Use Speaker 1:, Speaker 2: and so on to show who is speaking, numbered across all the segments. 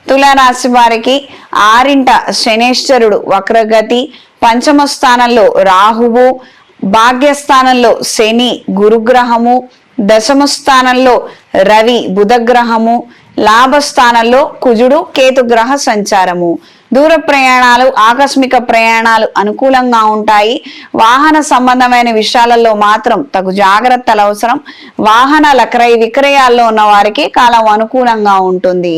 Speaker 1: తులారాశి వారికి ఆరింట శనేశ్వరుడు వక్రగతి, పంచమ స్థానంలో రాహువు, భాగ్యస్థానంలో శని గురుగ్రహము, దశమ స్థానంలో రవి బుధగ్రహము, లాభస్థానంలో కుజుడు కేతుగ్రహ సంచారము. దూర ప్రయాణాలు, ఆకస్మిక ప్రయాణాలు అనుకూలంగా ఉంటాయి. వాహన సంబంధమైన విషయాలలో మాత్రం తగు జాగ్రత్తలు అవసరం. వాహనాల క్రయ విక్రయాల్లో ఉన్న వారికి కాలం అనుకూలంగా ఉంటుంది.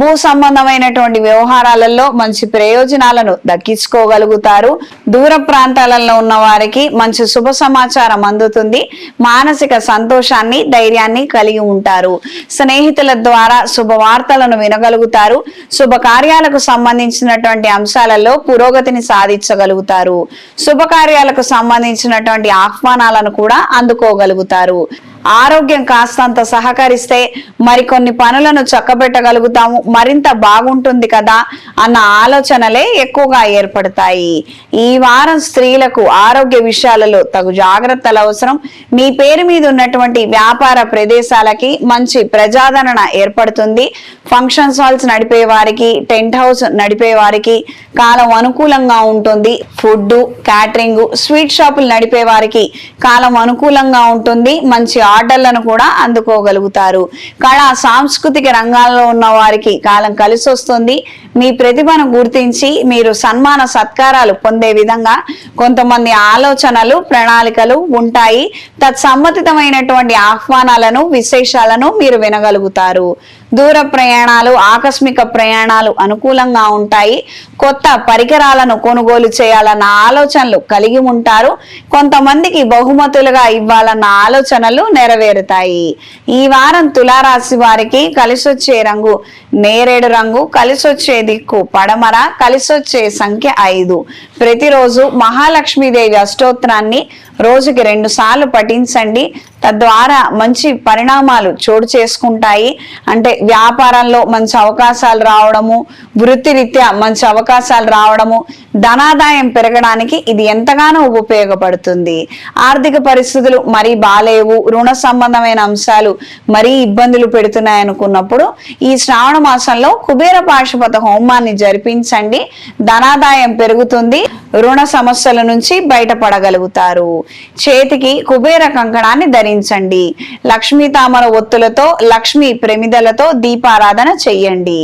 Speaker 1: భూ సంబంధమైనటువంటి వ్యవహారాలలో మంచి ప్రయోజనాలను దక్కించుకోగలుగుతారు. దూర ప్రాంతాలలో ఉన్న వారికి మంచి శుభ సమాచారం అందుతుంది. మానసిక సంతోషాన్ని, ధైర్యాన్ని కలిగి ఉంటారు. స్నేహితుల ద్వారా శుభవార్తలను వినగలుగుతారు. శుభకార్యాలకు సంబంధించిన అంశాలలో పురోగతిని సాధించగలుగుతారు. శుభకార్యాలకు సంబంధించినటువంటి ఆహ్వానాలను కూడా అందుకోగలుగుతారు. ఆరోగ్యం కాస్తంత సహకరిస్తే మరికొన్ని పనులను చక్కబెట్టగలుగుతాము, మరింత బాగుంటుంది కదా అన్న ఆలోచనలే ఎక్కువగా ఏర్పడతాయి. ఈ వారం స్త్రీలకు ఆరోగ్య విషయాలలో తగు జాగ్రత్తలు అవసరం. మీ పేరు మీద ఉన్నటువంటి వ్యాపార ప్రదేశాలకి మంచి ప్రజాదరణ ఏర్పడుతుంది. ఫంక్షన్స్ హాల్స్ నడిపే వారికి, టెంట్ హౌస్ నడిపే వారికి కాలం అనుకూలంగా ఉంటుంది. ఫుడ్, క్యాటరింగ్, స్వీట్ షాపులు నడిపే వారికి కాలం అనుకూలంగా ఉంటుంది. మంచి ఆర్డర్లను కూడా అందుకోగలుగుతారు. కళా సాంస్కృతిక రంగాల్లో ఉన్న వారికి కాలం కలిసి వస్తుంది. మీ ప్రతిభను గుర్తించి మీరు సన్మాన సత్కారాలు పొందే విధంగా కొంతమంది ఆలోచనలు, ప్రణాళికలు ఉంటాయి. తత్సమ్మతితమైనటువంటి ఆహ్వానాలను, విశేషాలను మీరు వినగలుగుతారు. దూర ప్రయాణాలు, ఆకస్మిక ప్రయాణాలు అనుకూలంగా ఉంటాయి. కొత్త పరికరాలను కొనుగోలు చేయాలన్న ఆలోచనలు కలిగి ఉంటారు. కొంతమందికి బహుమతులుగా ఇవ్వాలన్న ఆలోచనలు నెరవేరుతాయి. ఈ వారం తులారాశి వారికి కలిసొచ్చే రంగు నేరేడు రంగు, కలిసొచ్చే దిక్కు పడమర, కలిసొచ్చే సంఖ్య 5. ప్రతిరోజు మహాలక్ష్మీదేవి అష్టోత్తరాన్ని రోజుకి 2 సార్లు పఠించండి. తద్వారా మంచి పరిణామాలు చోటు చేసుకుంటాయి. అంటే వ్యాపారంలో మంచి అవకాశాలు రావడము, వృత్తిరీత్యా మంచి అవకాశాలు రావడము, ధనాదాయం పెరగడానికి ఇది ఎంతగానో ఉపయోగపడుతుంది. ఆర్థిక పరిస్థితులు మరీ బాలేవు, రుణ సంబంధమైన అంశాలు మరీ ఇబ్బందులు పెడుతున్నాయి అనుకున్నప్పుడు ఈ శ్రావణ మాసంలో కుబేర పాశుపత హోమాన్ని జరిపించండి. ధనాదాయం పెరుగుతుంది. రుణ సమస్యల నుంచి బయటపడగలుగుతారు. చేతికి కుబేర కంకణాన్ని ధరించండి. లక్ష్మీ తామర ఒత్తులతో, లక్ష్మీ ప్రమిదలతో దీపారాధన చెయ్యండి.